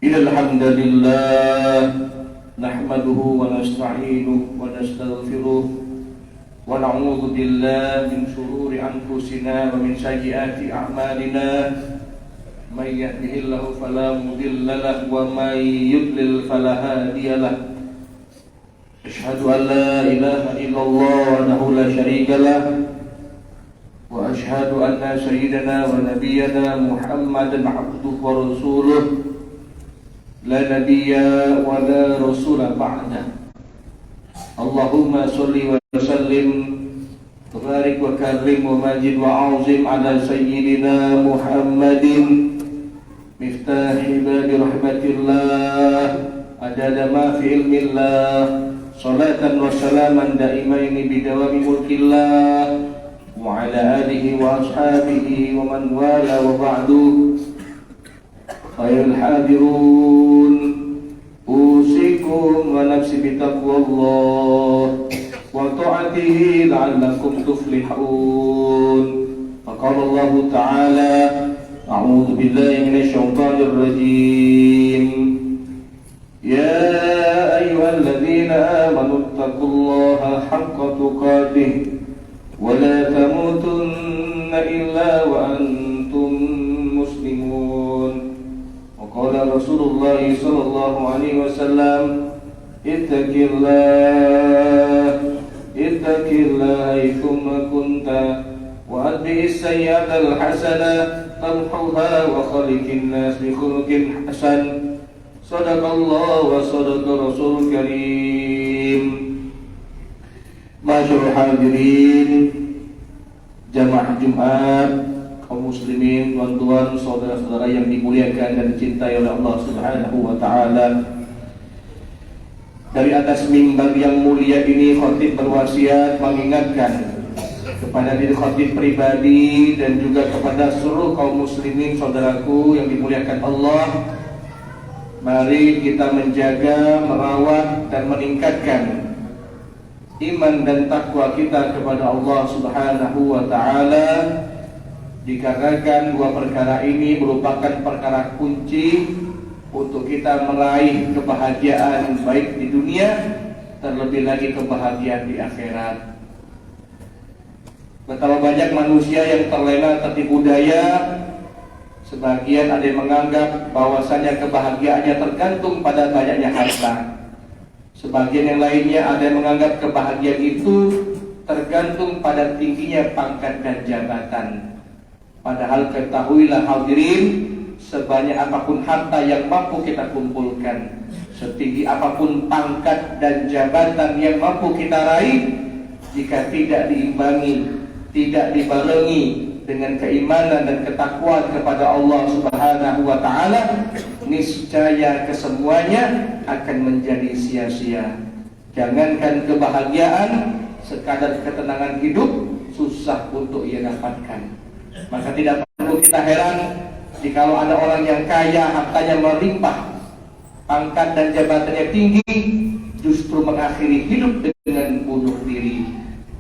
Innal hamdalillah nahmaduhu wa nasta'inuhu wa nastaghfiruh wa na'udzu billahi min shururi anfusina wa min sayyiati a'malina may yahdihillahu fala mudilla lahu wa may yudlil fala hadiya lahu. Asyhadu an la ilaha illallah wahdahu la syarika lahu wa asyhadu anna sayyidana wa nabiyyana Muhammadan abduhu wa rasuluh la nabiyya wa la rasula ba'da. Allahumma sholli wa sallim wa barik wa karrim wa majid wa azim ala sayyidina Muhammadin miftahi babi rahmatillah adada ma fi ilmillah salatan wa salaman daimaini bidawami mulkillah wa ala alihi wa ashabihi wa man wala wa ba'du. Khairul hadirun usikum wa nafsi bitaqwallah wa ta'atihi la'allakum tuflihun. Faqala Allah ta'ala a'udzu billahi minasy syaithanir rajim. Ya ayyuhalladzina amanu taqullaha haqqa tuqatih wa la tamutunna illa wa antum muslimun. Wa qala Rasulullah sallallahu alaihi wasallam ittaqillah haitsuma kunta wa adbi'is sayyi'atal hasanah tamhuha wa khaliqin nas bi khuluqin hasan. Sadaqallah wa sadaqa Rasul Karim. Masyaallah hadirin jamaah Jumat, kaum muslimin, tuan-tuan, saudara-saudara yang dimuliakan dan dicintai oleh Allah Subhanahu wa taala. Dari atas mimbar yang mulia ini khatib berwasiat mengingatkan kepada diri khatib pribadi dan juga kepada seluruh kaum muslimin saudaraku yang dimuliakan Allah. Mari kita menjaga, merawat dan meningkatkan iman dan takwa kita kepada Allah Subhanahu wa taala. Dikarenakan dua perkara ini merupakan perkara kunci untuk kita meraih kebahagiaan baik di dunia, terlebih lagi kebahagiaan di akhirat. Betapa banyak manusia yang terlena tertipu daya. Sebagian ada yang menganggap bahwasanya kebahagiaannya tergantung pada banyaknya harta. Sebagian yang lainnya ada yang menganggap kebahagiaan itu tergantung pada tingginya pangkat dan jabatan. Padahal ketahuilah hadirin, sebanyak apapun harta yang mampu kita kumpulkan, setinggi apapun pangkat dan jabatan yang mampu kita raih, jika tidak diimbangi, tidak dibarengi dengan keimanan dan ketakwaan kepada Allah Subhanahu wa taala, niscaya kesemuanya akan menjadi sia-sia. Jangankan kebahagiaan, sekadar ketenangan hidup susah untuk ia dapatkan. Maka tidak perlu kita heran jikalau ada orang yang kaya, hartanya melimpah, pangkat dan jabatannya tinggi, justru mengakhiri hidup dengan bunuh diri.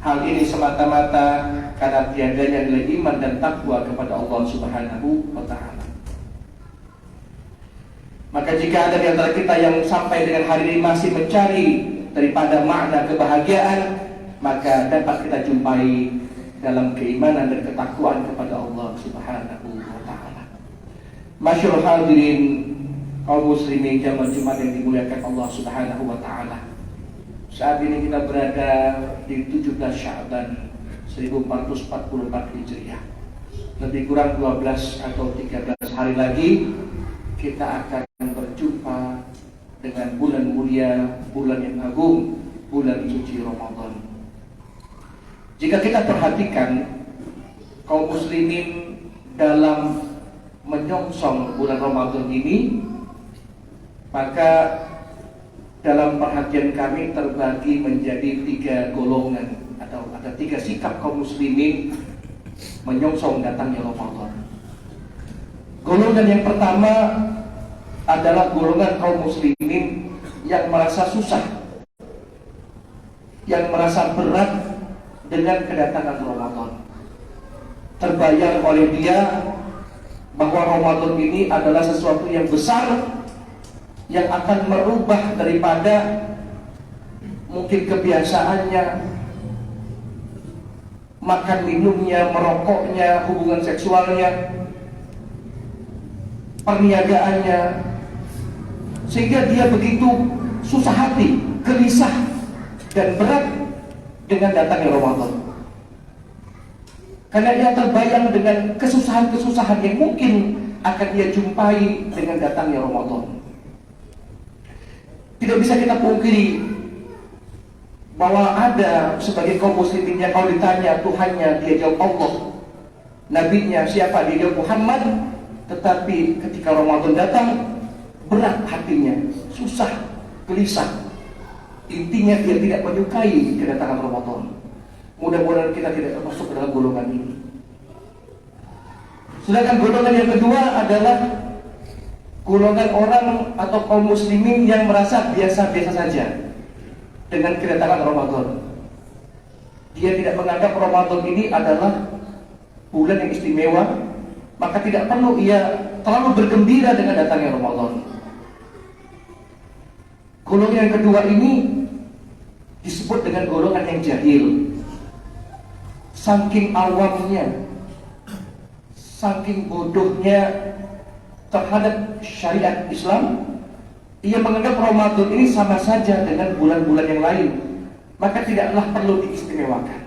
Hal ini semata-mata karena tiadanya nilai iman dan takwa kepada Allah Subhanahu wa taala. Maka jika ada di antara kita yang sampai dengan hari ini masih mencari daripada makna kebahagiaan, maka dapat kita jumpai dalam keimanan dan ketakwaan kepada Allah Subhanahu wa taala. Masyaallah hadirin kaum muslimin jamaah Jumat yang dimuliakan Allah Subhanahu wa taala. Saat ini kita berada di 17 Sya'ban 1444 Hijriah. Lebih kurang 12 atau 13 hari lagi kita akan berjumpa dengan bulan mulia, bulan yang agung, bulan suci Ramadan. Jika kita perhatikan kaum muslimin dalam menyongsong bulan Ramadan ini, maka dalam perhatian kami terbagi menjadi 3 golongan atau ada 3 sikap kaum muslimin menyongsong datangnya Ramadan. Golongan yang pertama adalah golongan kaum muslimin yang merasa susah, yang merasa berat dengan kedatangan Ramadan. Terbayang oleh dia bahwa Ramadan ini adalah sesuatu yang besar yang akan merubah daripada mungkin kebiasaannya, makan minumnya, merokoknya, hubungan seksualnya, perniagaannya, sehingga dia begitu susah hati, gelisah dan berat dengan datangnya Ramadan. Karena dia terbayang dengan kesusahan-kesusahan yang mungkin akan dia jumpai dengan datangnya Ramadan. Tidak bisa kita pungkiri bahwa ada sebagai kaum muslimin yang kalau ditanya Tuhannya, dia jawab Allah. Nabinya siapa? Dia jawab Muhammad. Tetapi ketika Ramadan datang, berat hatinya, susah, gelisah. Intinya dia tidak menyukai kedatangan Ramadan. Mudah-mudahan kita tidak termasuk dalam golongan ini. Sedangkan golongan yang kedua adalah golongan orang atau kaum muslimin yang merasa biasa-biasa saja dengan kedatangan Ramadan. Dia tidak menganggap Ramadan ini adalah bulan yang istimewa, maka tidak perlu ia terlalu bergembira dengan datangnya Ramadan. Golongan yang kedua ini disebut dengan golongan yang jahil. Saking awamnya, saking bodohnya terhadap syariat Islam, ia menganggap Ramadan ini sama saja dengan bulan-bulan yang lain, maka tidaklah perlu diistimewakan.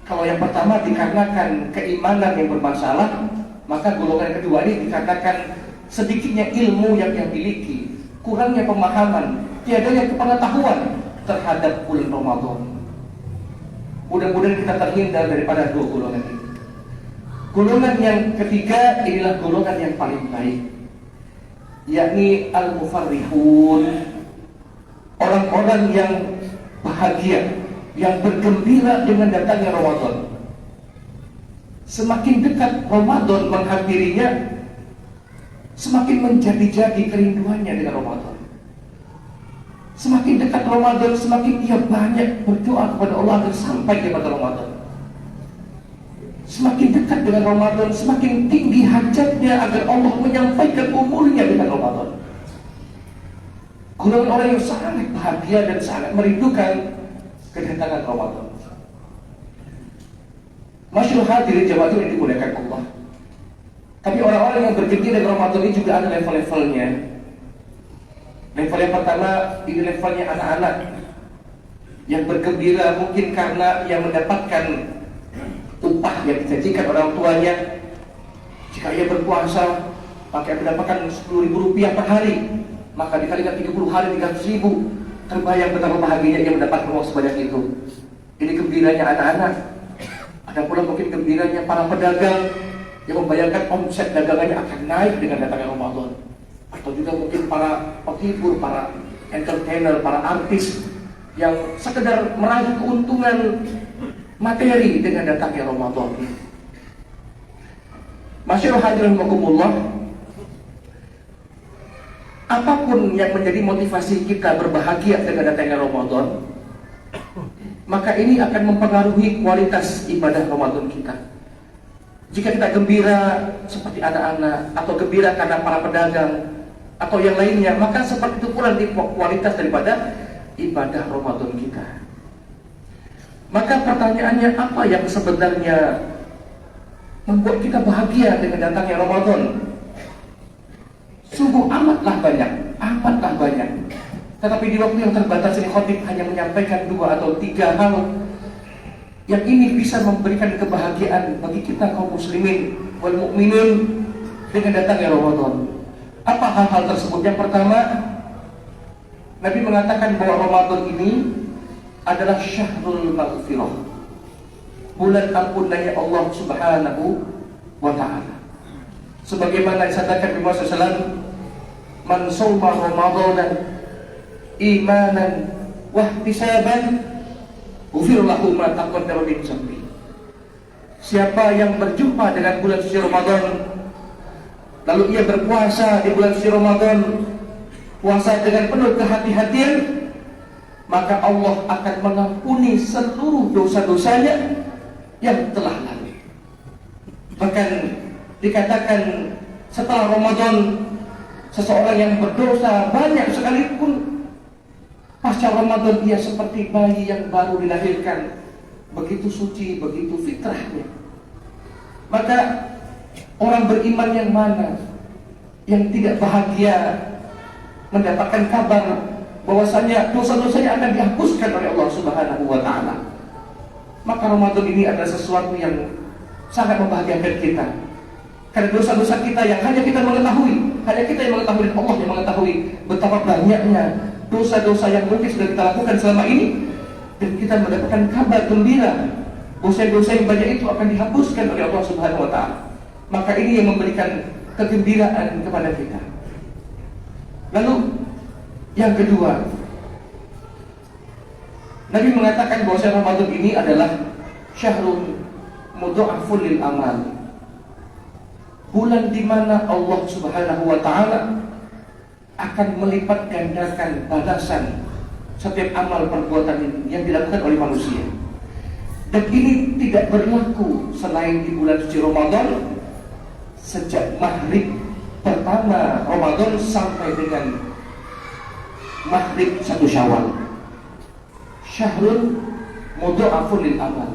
Kalau yang pertama dikarenakan keimanan yang bermasalah, maka golongan kedua ini dikatakan sedikitnya ilmu yang dia miliki, kurangnya pemahaman, tiadanya pengetahuan terhadap bulan Ramadan. Mudah-mudahan kita terhindar daripada dua golongan ini. Golongan yang ketiga inilah golongan yang paling baik, yakni al-mufarrihun, orang-orang yang bahagia, yang bergembira dengan datangnya Ramadan. Semakin dekat Ramadan menghampirinya, semakin menjadi-jadi kerinduannya dengan Ramadan. Semakin dekat Ramadan, semakin ia banyak berdoa kepada Allah agar sampai kepada Ramadan. Semakin dekat dengan Ramadan, semakin tinggi hajatnya agar Allah menyampaikan umurnya dengan Ramadan. Golongan orang yang sangat bahagia dan sangat merindukan kedatangan Ramadan. Masyaallah hadirin jamaah yang dimuliakan Allah. Tapi orang-orang yang bergembira dengan Ramadan ini juga ada level-levelnya. Level yang pertama, ini levelnya anak-anak yang bergembira mungkin karena yang mendapatkan upah yang dijanjikan orang tuanya. Jika ia berpuasa, maka ia mendapatkan Rp10.000 per hari, maka dikalikan 30 hari 300.000, terbayang betapa bahagianya ia mendapatkan uang sebanyak itu. Ini gembiranya anak-anak. Ada pula mungkin gembiranya para pedagang yang membayangkan omset dagangannya akan naik dengan datangnya Ramadan. Atau juga mungkin para penghibur, para entertainer, para artis yang sekedar meraih keuntungan materi dengan datangnya Ramadan. Masyaallah hadirin rahimakumullah, apapun yang menjadi motivasi kita berbahagia dengan datangnya Ramadan, maka ini akan mempengaruhi kualitas ibadah Ramadan kita. Jika kita gembira seperti anak-anak, atau gembira karena para pedagang, atau yang lainnya, maka seperti itu pula kualitas daripada ibadah Ramadan kita. Maka pertanyaannya, apa yang sebenarnya membuat kita bahagia dengan datangnya Ramadan? Sungguh amatlah banyak. Tetapi di waktu yang terbatas ini khotib hanya menyampaikan 2 atau 3 hal yang ini bisa memberikan kebahagiaan bagi kita kaum muslimin wal mukminin dengan datangnya Ramadan. Apa hal-hal tersebut? Yang pertama, Nabi mengatakan bahwa Ramadan ini adalah syahrul maghfirah, bulan ampunannya Allah Subhanahu wa ta'ala. Sebagaimana disatakan Nabi Muhammad SAW, man shoma Ramadan imanan wahtisaban ghufira lahu ma taqaddama min dhanbi. Siapa yang berjumpa dengan bulan suci Ramadan, lalu ia berpuasa di bulan suci Ramadan, puasa dengan penuh kehati-hatian, maka Allah akan mengampuni seluruh dosa-dosanya yang telah lalu. Bahkan dikatakan setelah Ramadan seseorang yang berdosa banyak sekalipun, pasca Ramadan dia seperti bayi yang baru dilahirkan, begitu suci, begitu fitrahnya. Maka orang beriman yang mana yang tidak bahagia mendapatkan kabar bahwasanya dosa-dosanya akan dihapuskan oleh Allah Subhanahu wa taala. Maka Ramadan ini adalah sesuatu yang sangat membahagiakan kita. Karena dosa-dosa kita yang hanya kita mengetahui, hanya kita yang mengetahui, dan Allah yang mengetahui betapa banyaknya dosa-dosa yang mungkin sudah kita lakukan selama ini, dan kita mendapatkan kabar gembira dosa-dosa yang banyak itu akan dihapuskan oleh Allah Subhanahu wa taala. Maka ini yang memberikan kegembiraan kepada kita. Lalu yang kedua, Nabi mengatakan bahwa Ramadan ini adalah syahrul mudha'afun lil amal, bulan di mana Allah Subhanahu wa taala akan melipat gandakan balasan setiap amal perbuatan yang dilakukan oleh manusia. Dan ini tidak berlaku selain di bulan suci Ramadan, sejak maghrib pertama Ramadan sampai dengan maghrib 1 Syawal. Syahrul mudha'afun lil amal,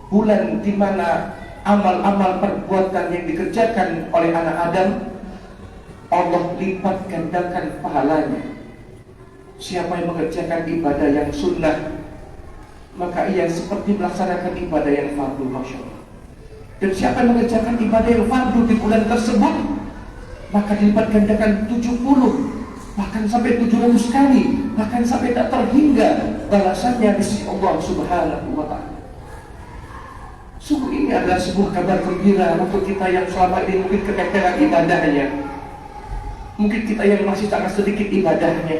bulan di mana amal-amal perbuatan yang dikerjakan oleh anak Adam Allah lipat gandakan pahalanya. Siapa yang mengerjakan ibadah yang sunnah, maka ia seperti melaksanakan ibadah yang fardu, Masya Allah. Dan siapa yang mengerjakan ibadah yang fardu di bulan tersebut, maka dilipat gandakan 70, bahkan sampai 700 kali, bahkan sampai tak terhingga balasannya di sisi Allah Subhanahu wa ta'ala. Sungguh ini adalah sebuah kabar gembira untuk kita yang selama ini mungkin keteteran ibadahnya, mungkin kita yang masih sangat sedikit ibadahnya,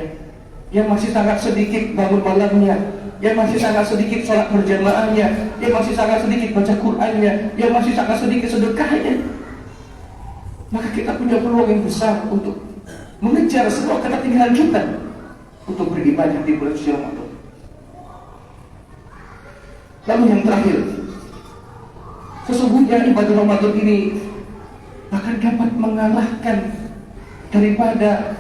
yang masih sangat sedikit bangun malamnya, yang masih sangat sedikit sholat berjamaahnya, yang masih sangat sedikit baca Qur'annya, yang masih sangat sedikit sedekahnya. Maka kita punya peluang yang besar untuk mengejar semua ketertinggalan kita untuk beribadah di bulan suci Ramadan. Lalu yang terakhir, sesungguhnya ibadah Ramadan ini akan dapat mengalahkan daripada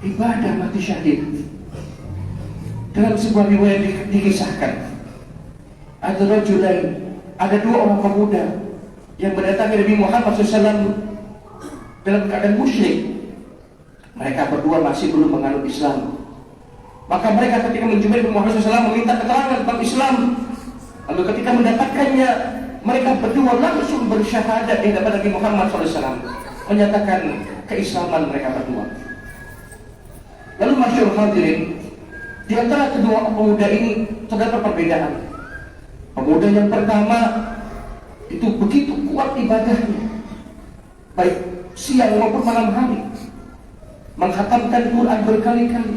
ibadah mati syahid. Dalam sebuah riwayat dikisahkan, ada dua orang pemuda yang mendatangi Nabi Muhammad SAW dalam keadaan musyrik. Mereka berdua masih belum menganut Islam. Maka mereka ketika menjumpai Nabi Muhammad SAW meminta keterangan tentang Islam. Lalu ketika mendapatkannya, mereka berdua langsung bersyahadat di hadapan Nabi Muhammad SAW, menyatakan keislaman mereka berdua. Lalu masyhur hadirin, di antara kedua pemuda ini terdapat perbedaan. Pemuda yang pertama itu begitu kuat ibadahnya, baik siang maupun malam hari, menghatamkan Quran berkali-kali,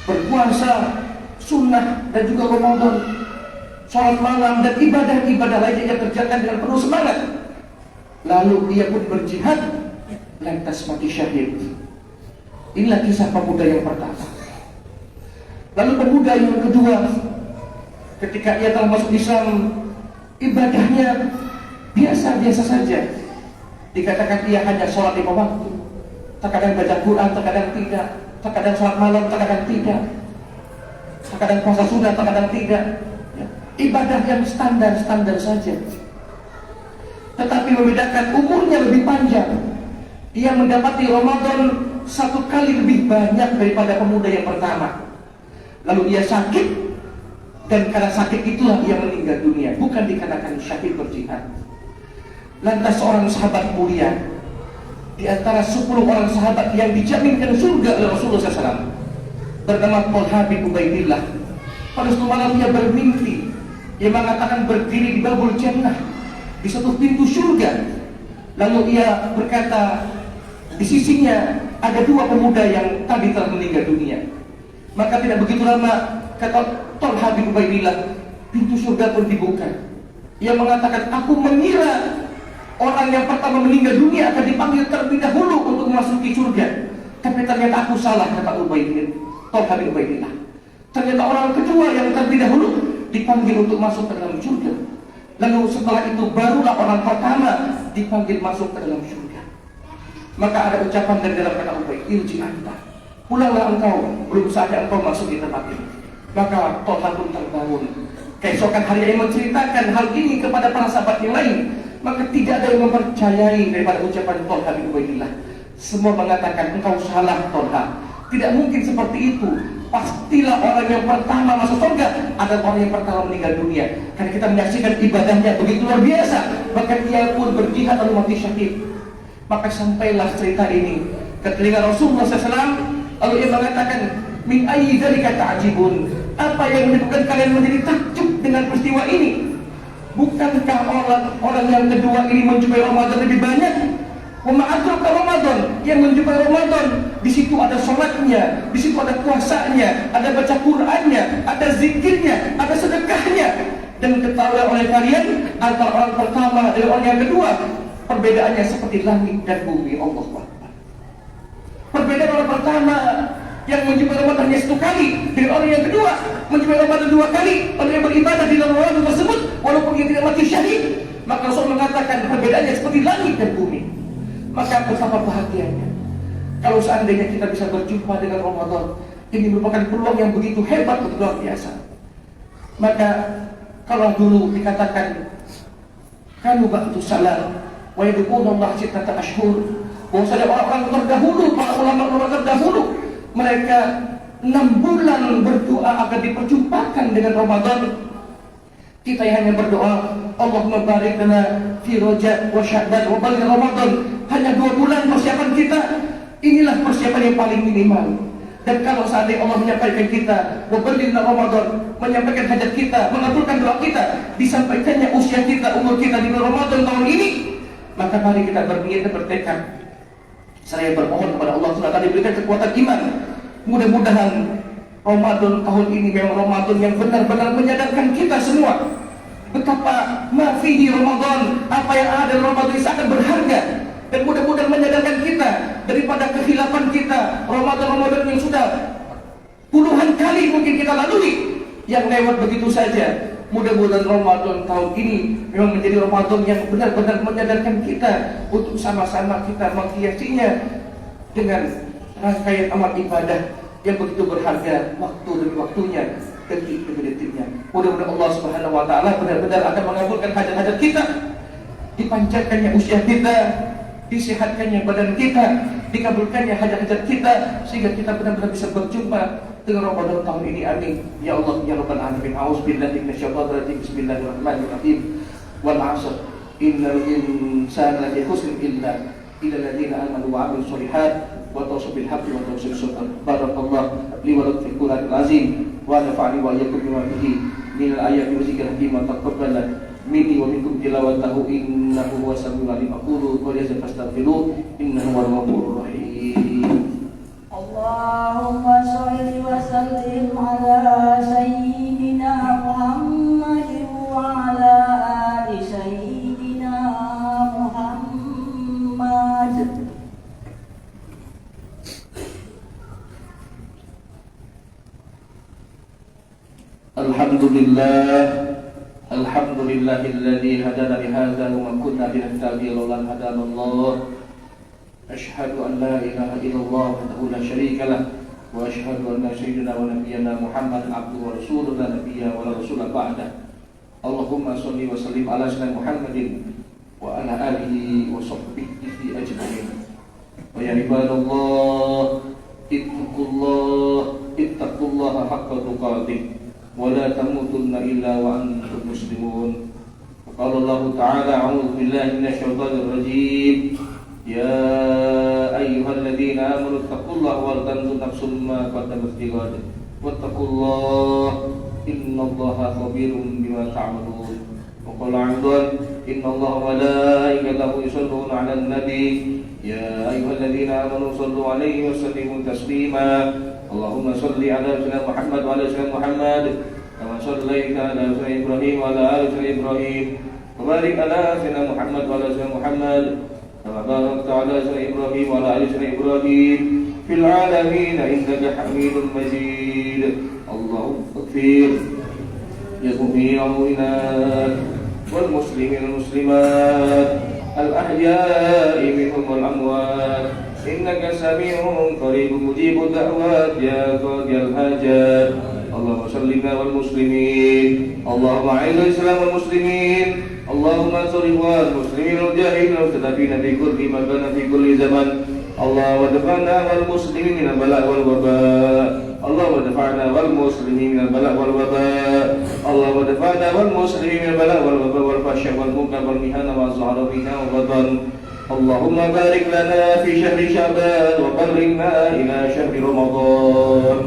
berpuasa sunnah dan juga Ramadan, sholat malam dan ibadah-ibadah lainnya yang kerjakan dengan penuh semangat. Lalu dia pun berjihad, lantas mati syahid. Inilah kisah pemuda yang pertama. Lalu pemuda yang kedua, ketika ia telah masuk Islam, ibadahnya biasa-biasa saja. Dikatakan ia hanya sholat 5 waktu, terkadang baca Quran, terkadang tidak, terkadang sholat malam, terkadang tidak, terkadang puasa sunnah, terkadang tidak. Ibadah yang standar-standar saja. Tetapi membedakan umurnya lebih panjang. Ia mendapati Ramadan 1 kali lebih banyak daripada pemuda yang pertama. Lalu ia sakit, dan karena sakit itulah ia meninggal dunia, bukan dikarenakan syahid berjihad. Lantas seorang sahabat mulia di antara 10 orang sahabat yang dijaminkan surga oleh Rasulullah SAW, bernama Talha bin Ubaidillah, pada suatu malam ia bermimpi. Ia mengatakan berdiri di babul jannah, di satu pintu surga. Lalu ia berkata, di sisinya ada 2 pemuda yang tadi telah meninggal dunia. Maka tidak begitu lama, kata Talha bin Ubaidillah, pintu surga pun dibuka. Ia mengatakan, aku mengira orang yang pertama meninggal dunia akan dipanggil terlebih dahulu untuk memasuki surga. Tapi ternyata aku salah, kata Talha bin Ubaidillah. Ternyata orang kedua yang terlebih dahulu dipanggil untuk masuk ke dalam surga. Lalu setelah itu barulah orang pertama dipanggil masuk ke dalam surga. Maka ada ucapan dari dalam kata Ubay, irji anta, pulanglah engkau, belum saja engkau masuk di tempat ini. Maka Tolha pun terbangun. Keesokan hari yang menceritakan hal ini kepada para sahabat yang lain. Maka tidak ada yang mempercayai daripada ucapan Tolha bin Ubaidillah. Semua mengatakan engkau salah Tolha, tidak mungkin seperti itu. Pastilah orang yang pertama masuk surga adalah orang yang pertama meninggal dunia. Karena kita menyaksikan ibadahnya begitu luar biasa. Bahkan ia pun berjihad lalu mati syahid. Maka sampailah cerita ini ke telinga Rasulullah SAW. Lalu ia mengatakan, min ayyi dzalika ta'jibun, apa yang menyebabkan kalian menjadi takjub dengan peristiwa ini? Bukankah orang yang kedua ini menjumpai Ramadan lebih banyak? Ma'adraka Ramadan, yang menjumpai Ramadan, di situ ada sholatnya, di situ ada puasanya, ada baca Qur'annya, ada zikirnya, ada sedekahnya. Dan ketahui oleh kalian antara orang pertama dan orang yang kedua, perbedaannya seperti langit dan bumi. Allahu Akbar. Perbedaan orang pertama yang menjumpai Ramadannya 1 kali dengan orang yang kedua menjumpai Ramadan 2 kali. Orang yang beribadah di dalam Ramadan tersebut walaupun dia tidak mati syahid, maka Rasul mengatakan perbedaannya seperti langit dan bumi. Maka betapa bahagianya kalau seandainya kita bisa berjumpa dengan Ramadan. Ini merupakan peluang yang begitu hebat, begitu luar biasa. Maka kalau dulu dikatakan kanu ba'du salam wa yadkhulullah sittata ashhur, bahwasanya orang-orang terdahulu, para ulama terdahulu, mereka 6 bulan berdoa agar diperjumpakan dengan Ramadan. Kita hanya berdoa, Allahumma barik lana fi Rajab wa Sya'ban wa baligh Ramadan. Hanya 2 bulan persiapan kita. Inilah persiapan yang paling minimal. Dan kalau seandainya Allah menyampaikan kita wa baligh Ramadan, menyampaikan hajat kita, mengabulkan doa kita, disampaikannya usia kita, umur kita di Ramadan tahun ini, maka mari kita berniat dan bertekad. Saya bermohon kepada Allah SWT diberikan kekuatan iman. Mudah-mudahan Ramadan tahun ini memang Ramadan yang benar-benar menyadarkan kita semua betapa mafihi Ramadan, apa yang ada di Ramadan ini sangat berharga. Dan mudah-mudahan menyadarkan kita daripada kehilapan kita, Ramadan-Ramadan yang sudah puluhan kali mungkin kita lalui, yang lewat begitu saja. Mudah-mudahan Ramadan tahun ini memang menjadi Ramadan yang benar-benar menyadarkan kita untuk sama-sama kita menghiasinya dengan rangkaian amal ibadah yang begitu berharga, waktu demi waktunya, detik demi detiknya. Mudah-mudahan Allah Subhanahu wa taala benar-benar akan mengabulkan hajat-hajat kita, dipanjangkannya usia kita, disehatkannya badan kita, dikabulkannya hajat-hajat kita, sehingga kita benar-benar bisa berjumpa dengan Ramadan tahun ini. Amin ya Allah ya rabbal alamin. A'udzubillahi minasyaitonir rajim. Bismillahirrahmanirrahim. Wal 'ashr innal insana lafi khusr illa alladziina aamanu wa 'amilus shalihaat wa tawassaw bil haqqi wa tawassaw bis sabr. Barakallahu li wa lakum fil Qur'anil 'azim wa nafa'ani wa iyyakum bima fihi minal ayati wa dzikril hakim wa taqabbala minni wa minkum tilawatahu innahu huwas samiul 'alim. Aqulu qawli hadza fastaghfiruhu innahu huwal ghafurur rahim. Allahumma sholli wa sallim ala sayyidina Muhammad wa ala ali sayyidina Muhammad. Alhamdulillahilladzi hadana li hadza wa ma kunna linahtadiya lawla an hadana Allah. Asyhadu an la ilaha illallah wahdahu la syarika lah wa asyhadu anna sayyidina wa nabiyyana Muhammadan abduhu wa rasuluhu la nabiyya wa la rasula ba'da. Allahumma shalli wa sallim ala sayyidina Muhammadin wa ala alihi wa sahbihi ajma'in. Wa ya ibadallah ittaqullaha haqqa tuqatih wa la tamutunna illa wa antum muslimun. Qala Allah ta'ala a'udzu billahi minasyaitonir rajim. Ya ayyuhalladzina amanu taqullaha wal tanzur nafsum ma qaddamat lighad wattaqullaha innallaha khabirum bima ta'malun. Wa qala 'aidan innallaha wa malaikatahu yusholluna 'alan nabi ya ayyuhalladzina amanu shallu 'alaihi wa sallimu taslima. Allahumma shalli 'ala sayyidina Muhammad wa 'ala sayyidina Muhammad kama shallaita 'ala sayyidina Ibrahim wa 'ala ali sayyidina Ibrahim wa barik 'ala sayyidina Muhammad wa 'ala sayyidina Muhammad kama barakta 'ala sayyidina Ibrahim wa 'ala ali sayyidina Ibrahim fil 'alamin innaka Hamidum Majid. Allahumma ighfir ya mu'minina والمسلمين والمسلمات الأحياء منهم والأموات إنك سميع قريب مجيب الدعوات يا قاضي الحاجات اللهم صل على المسلمين اللهم أعز الإسلام والمسلمين اللهم انصر إخوان المسلمين والمجاهدين والمستضعفين في كل مكان في كل زمان اللهم ادفعنا والمسلمين من البلاء والوباء اللهم ادفعنا والمسلمين من البلاء والوباء اللهم ادفعنا والمسلمين من البلاء والوباء والفحشاء والمنكر والمهانة والظهر فينا والبطن اللهم بارك لنا في شهر شعبان وبلغنا إلى شهر رمضان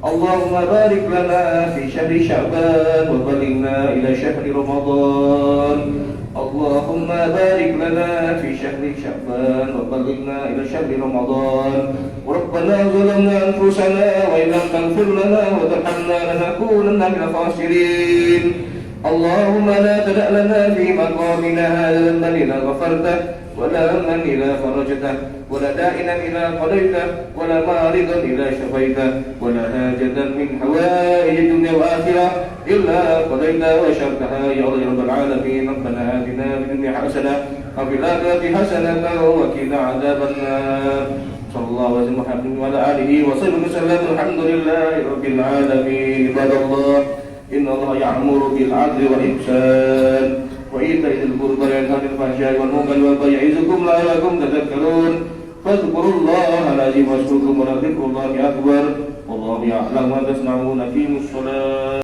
اللهم بارك لنا في شهر شعبان وبلغنا إلى شهر رمضان اللهم بارك لنا في شهر شعبان وبلغنا إلى شهر رمضان ربنا ظلمنا أنفسنا وإن لم تغفر لنا وترحمنا لنكونن من الخاسرين اللهم لا تدع لنا في مقامنا هذا ذنبا إلا غفرته ولا هما إلا فرجته ولا دائنا إلا قضيته ولا مريضا إلا شفيته ولا حاجة من حوائج الدنيا والآخرة إلا قضيتها وشرتها يا رب العالمين ربنا آتنا في الدنيا حسنة وفي الآخرة حسنة وقنا عذاب النار صلى الله عليه وسلم وعلى آله وصحبه وسلم الحمد لله رب العالمين عباد الله إن الله يأمر بالعدل والإحسان وإيتاء ذي القربى وينهى عن الفحشاء والمنكر والبغي يعظكم لعلكم تذكرون فاذكروا الله العظيم واذكركم ولذكر الله أكبر والله يعلم ما تصنعون أقيموا الصلاة